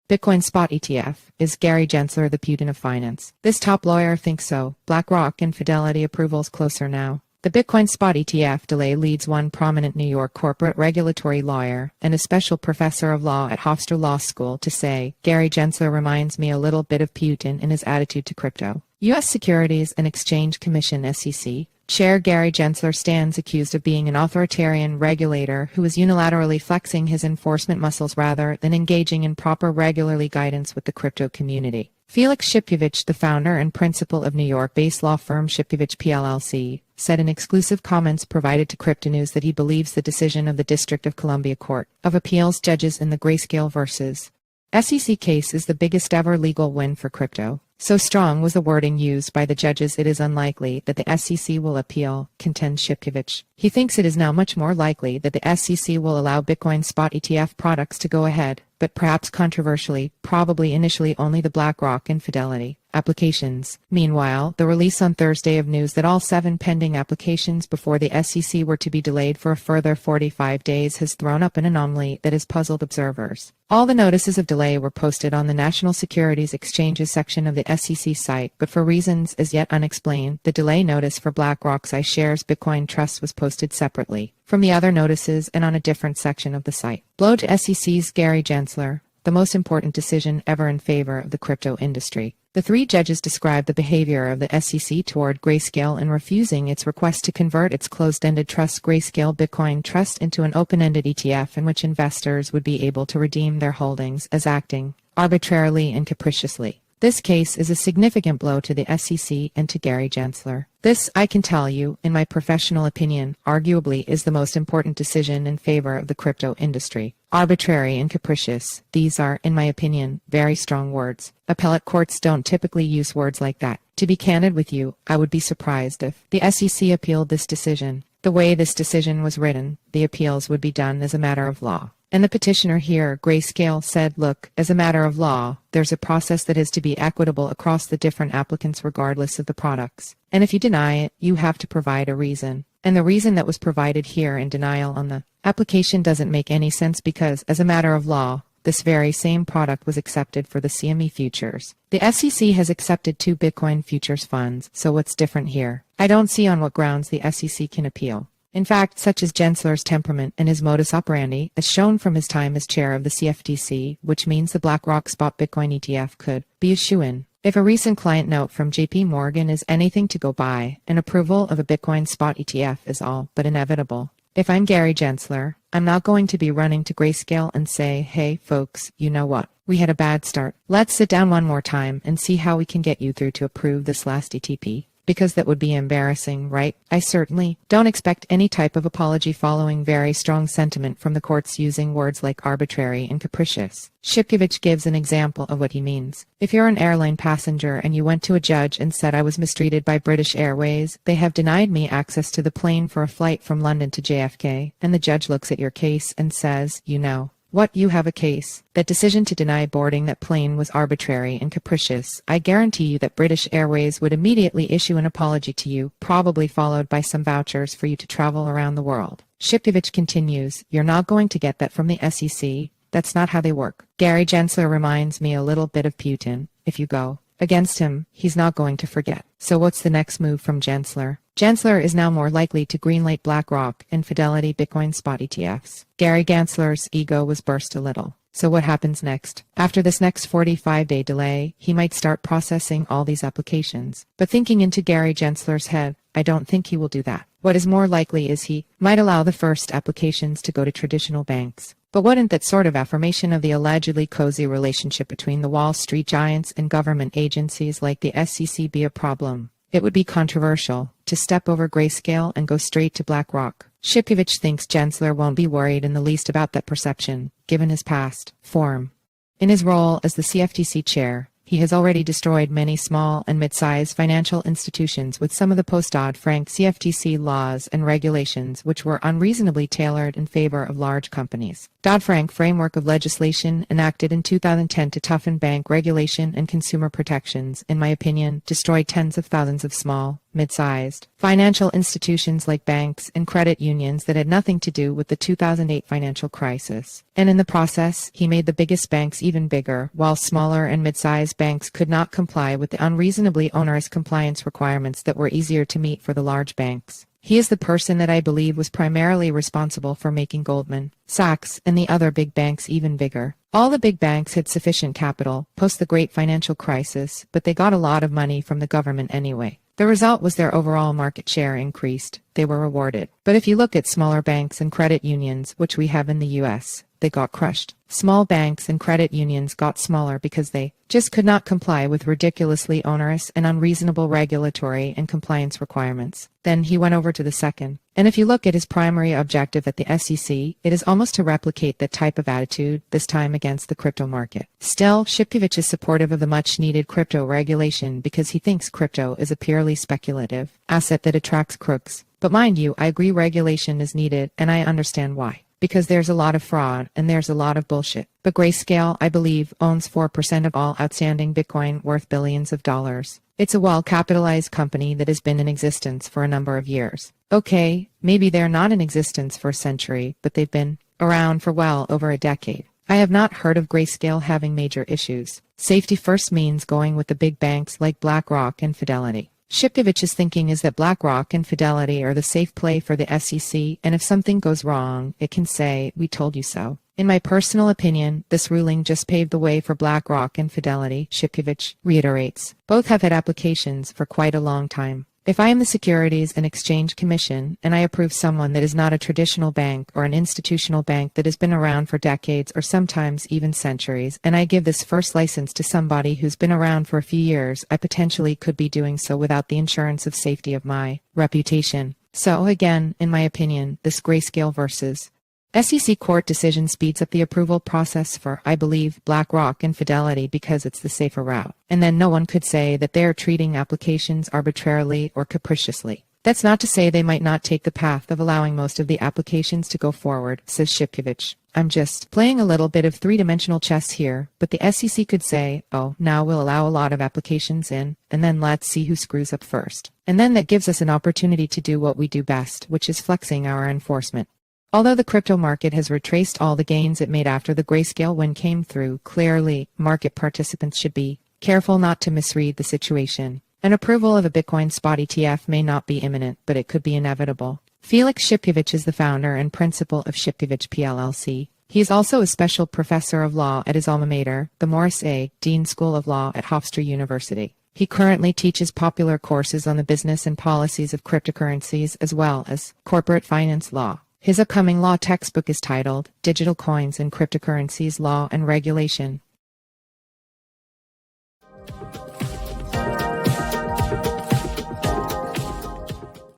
Bitcoin Spot ETF, is Gary Gensler the Putin of finance? This top lawyer thinks so. BlackRock and Fidelity approvals closer now. The Bitcoin Spot ETF delay leads one prominent New York corporate regulatory lawyer and a special professor of law at Hofstra Law School to say, Gary Gensler reminds me a little bit of Putin in his attitude to crypto. U.S. Securities and Exchange Commission (SEC) Chair Gary Gensler stands accused of being an authoritarian regulator who is unilaterally flexing his enforcement muscles rather than engaging in proper regularly guidance with the crypto community. Felix Shipkevich, the founder and principal of New York-based law firm Shipkevich PLLC, said in exclusive comments provided to Cryptonews that he believes the decision of the District of Columbia Court of Appeals judges in the Grayscale vs. SEC case is the biggest ever legal win for crypto. So strong was the wording used by the judges it is unlikely that the SEC will appeal, contends Shipkevich. He thinks it is now much more likely that the SEC will allow Bitcoin Spot ETF products to go ahead, but perhaps controversially, probably initially only the BlackRock and Fidelity applications. Meanwhile, the release on Thursday of news that all 7 pending applications before the SEC were to be delayed for a further 45 days has thrown up an anomaly that has puzzled observers. All the notices of delay were posted on the National Securities Exchanges section of the SEC site, but for reasons as yet unexplained, the delay notice for BlackRock's iShares Bitcoin Trust was posted separately from the other notices and on a different section of the site. Blow to SEC's Gary Gensler, the most important decision ever in favor of the crypto industry. The 3 judges described the behavior of the SEC toward Grayscale in refusing its request to convert its closed-ended trust Grayscale Bitcoin Trust into an open-ended ETF in which investors would be able to redeem their holdings as acting arbitrarily and capriciously. This case is a significant blow to the SEC and to Gary Gensler. This, I can tell you, in my professional opinion, arguably is the most important decision in favor of the crypto industry. Arbitrary and capricious, these are, in my opinion, very strong words. Appellate courts don't typically use words like that. To be candid with you, I would be surprised if the SEC appealed this decision. The way this decision was written, the appeals would be done as a matter of law. And the petitioner here, Grayscale, said, look, as a matter of law, there's a process that is to be equitable across the different applicants regardless of the products. And if you deny it, you have to provide a reason. And the reason that was provided here in denial on the application doesn't make any sense because, as a matter of law, this very same product was accepted for the CME futures. The SEC has accepted 2 Bitcoin futures funds, so what's different here? I don't see on what grounds the SEC can appeal. In fact, such is Gensler's temperament and his modus operandi, as shown from his time as chair of the CFTC, which means the BlackRock Spot Bitcoin ETF could be a shoo-in. If a recent client note from JP Morgan is anything to go by, an approval of a Bitcoin Spot ETF is all but inevitable. If I'm Gary Gensler, I'm not going to be running to Grayscale and say, hey, folks, you know what? We had a bad start. Let's sit down one more time and see how we can get you through to approve this last ETP. Because that would be embarrassing, right? I certainly don't expect any type of apology following very strong sentiment from the courts using words like arbitrary and capricious. Shipkevich gives an example of what he means. If you're an airline passenger and you went to a judge and said I was mistreated by British Airways, they have denied me access to the plane for a flight from London to JFK, and the judge looks at your case and says, you know what, you have a case. That decision to deny boarding that plane was arbitrary and capricious. I guarantee you that British Airways would immediately issue an apology to you, probably followed by some vouchers for you to travel around the world. Shipkevich continues, you're not going to get that from the SEC. That's not how they work. Gary Gensler reminds me a little bit of Putin. If you go against him, he's not going to forget. So what's the next move from Gensler? Gensler is now more likely to greenlight BlackRock and Fidelity Bitcoin Spot ETFs. Gary Gensler's ego was burst a little. So what happens next? After this next 45-day delay, he might start processing all these applications. But thinking into Gary Gensler's head, I don't think he will do that. What is more likely is he might allow the first applications to go to traditional banks. But wouldn't that sort of affirmation of the allegedly cozy relationship between the Wall Street giants and government agencies like the SEC be a problem? It would be controversial to step over Grayscale and go straight to BlackRock. Shipkevich thinks Gensler won't be worried in the least about that perception, given his past form. In his role as the CFTC chair, he has already destroyed many small and mid-sized financial institutions with some of the post-Dodd-Frank CFTC laws and regulations which were unreasonably tailored in favor of large companies. Dodd-Frank framework of legislation enacted in 2010 to toughen bank regulation and consumer protections, in my opinion, destroyed tens of thousands of small mid-sized financial institutions like banks and credit unions that had nothing to do with the 2008 financial crisis. And in the process, he made the biggest banks even bigger, while smaller and mid-sized banks could not comply with the unreasonably onerous compliance requirements that were easier to meet for the large banks. He is the person that I believe was primarily responsible for making Goldman Sachs and the other big banks even bigger. All the big banks had sufficient capital post the great financial crisis, but they got a lot of money from the government anyway. The result was their overall market share increased. They were rewarded. But if you look at smaller banks and credit unions, which we have in the US, they got crushed. Small banks and credit unions got smaller because they just could not comply with ridiculously onerous and unreasonable regulatory and compliance requirements. Then he went over to the second. And if you look at his primary objective at the SEC, it is almost to replicate that type of attitude, this time against the crypto market. Still, Shipkevich is supportive of the much-needed crypto regulation because he thinks crypto is a purely speculative asset that attracts crooks. But mind you, I agree regulation is needed, and I understand why. Because there's a lot of fraud and there's a lot of bullshit. But Grayscale, I believe, owns 4% of all outstanding Bitcoin worth billions of dollars. It's a well-capitalized company that has been in existence for a number of years. Okay, maybe they're not in existence for a century, but they've been around for well over a decade. I have not heard of Grayscale having major issues. Safety first means going with the big banks like BlackRock and Fidelity. Shipkevich's thinking is that BlackRock and Fidelity are the safe play for the SEC, and if something goes wrong, it can say, "We told you so." In my personal opinion, this ruling just paved the way for BlackRock and Fidelity, Shipkevich reiterates. Both have had applications for quite a long time. If I am the Securities and Exchange Commission, and I approve someone that is not a traditional bank or an institutional bank that has been around for decades or sometimes even centuries, and I give this first license to somebody who's been around for a few years, I potentially could be doing so without the insurance of safety of my reputation. So again, in my opinion, this Grayscale versus SEC court decision speeds up the approval process for, I believe, BlackRock and Fidelity because it's the safer route. And then no one could say that they are treating applications arbitrarily or capriciously. That's not to say they might not take the path of allowing most of the applications to go forward, says Shipkevich. I'm just playing a little bit of three-dimensional chess here, but the SEC could say, oh, now we'll allow a lot of applications in, and then let's see who screws up first. And then that gives us an opportunity to do what we do best, which is flexing our enforcement. Although the crypto market has retraced all the gains it made after the Grayscale win came through, clearly, market participants should be careful not to misread the situation. An approval of a Bitcoin Spot ETF may not be imminent, but it could be inevitable. Felix Shipkevich is the founder and principal of Shipkevich PLLC. He is also a special professor of law at his alma mater, the Morris A. Dean School of Law at Hofstra University. He currently teaches popular courses on the business and policies of cryptocurrencies as well as corporate finance law. His upcoming law textbook is titled Digital Coins and Cryptocurrencies Law and Regulation.